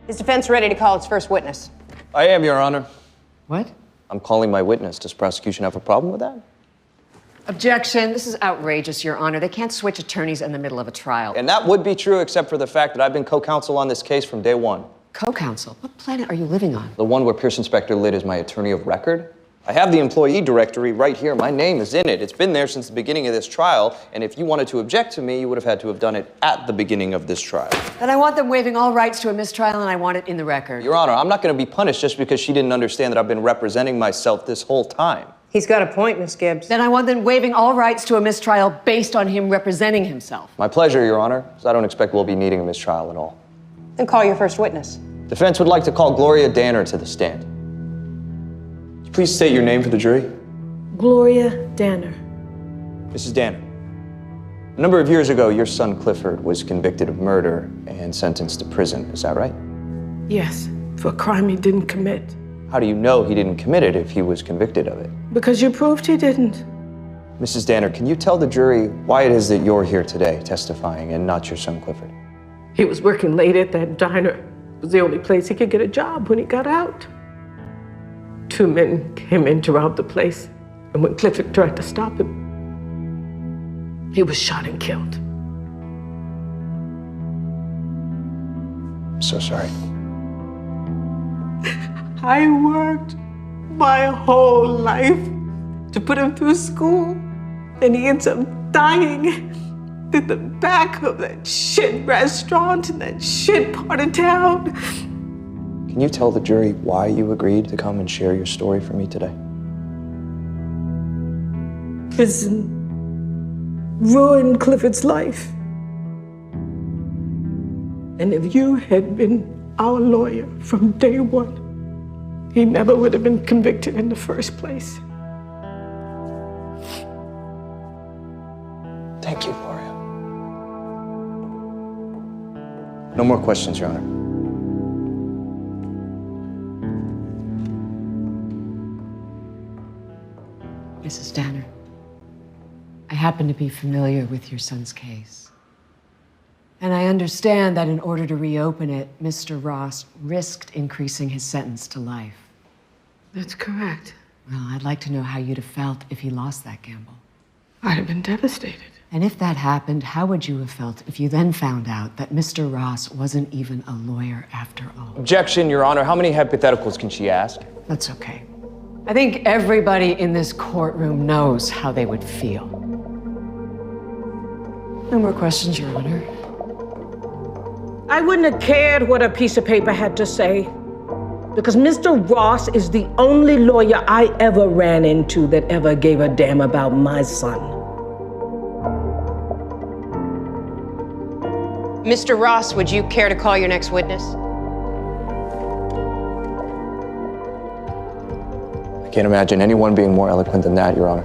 Is defense ready to call its first witness? I am, Your Honor. What? I'm calling my witness. Does prosecution have a problem with that? Objection. This is outrageous, Your Honor. They can't switch attorneys in the middle of a trial. And that would be true except for the fact that I've been co-counsel on this case from day one. Co-counsel? What planet are you living on? The one where Pierce Inspector Litt is my attorney of record. I have the employee directory right here. My name is in it. It's been there since the beginning of this trial, and if you wanted to object to me, you would have had to have done it at the beginning of this trial. Then I want them waiving all rights to a mistrial, and I want it in the record. Your Honor, I'm not going to be punished just because she didn't understand that I've been representing myself this whole time. He's got a point, Miss Gibbs. Then I want them waiving all rights to a mistrial based on him representing himself. My pleasure, Your Honor, because I don't expect we'll be needing a mistrial at all. Then call your first witness. Defense would like to call Gloria Danner to the stand. Please state your name for the jury. Gloria Danner. Mrs. Danner, a number of years ago, your son Clifford was convicted of murder and sentenced to prison. Is that right? Yes, for a crime he didn't commit. How do you know he didn't commit it if he was convicted of it? Because you proved he didn't. Mrs. Danner, can you tell the jury why it is that you're here today testifying and not your son Clifford? He was working late at that diner. It was the only place he could get a job when he got out. 2 men came in to rob the place, and when Clifford tried to stop him, he was shot and killed. I'm so sorry. I worked my whole life to put him through school, and he ends up dying in the back of that shit restaurant in that shit part of town. Can you tell the jury why you agreed to come and share your story for me today? Prison ruined Clifford's life. And if you had been our lawyer from day one, he never would have been convicted in the first place. Thank you, Gloria. No more questions, Your Honor. Mrs. Danner, I happen to be familiar with your son's case. And I understand that in order to reopen it, Mr. Ross risked increasing his sentence to life. That's correct. Well, I'd like to know how you'd have felt if he lost that gamble. I'd have been devastated. And if that happened, how would you have felt if you then found out that Mr. Ross wasn't even a lawyer after all? Objection, Your Honor. How many hypotheticals can she ask? That's okay. I think everybody in this courtroom knows how they would feel. No more questions, Your Honor. I wouldn't have cared what a piece of paper had to say, because Mr. Ross is the only lawyer I ever ran into that ever gave a damn about my son. Mr. Ross, would you care to call your next witness? I can't imagine anyone being more eloquent than that, Your Honor.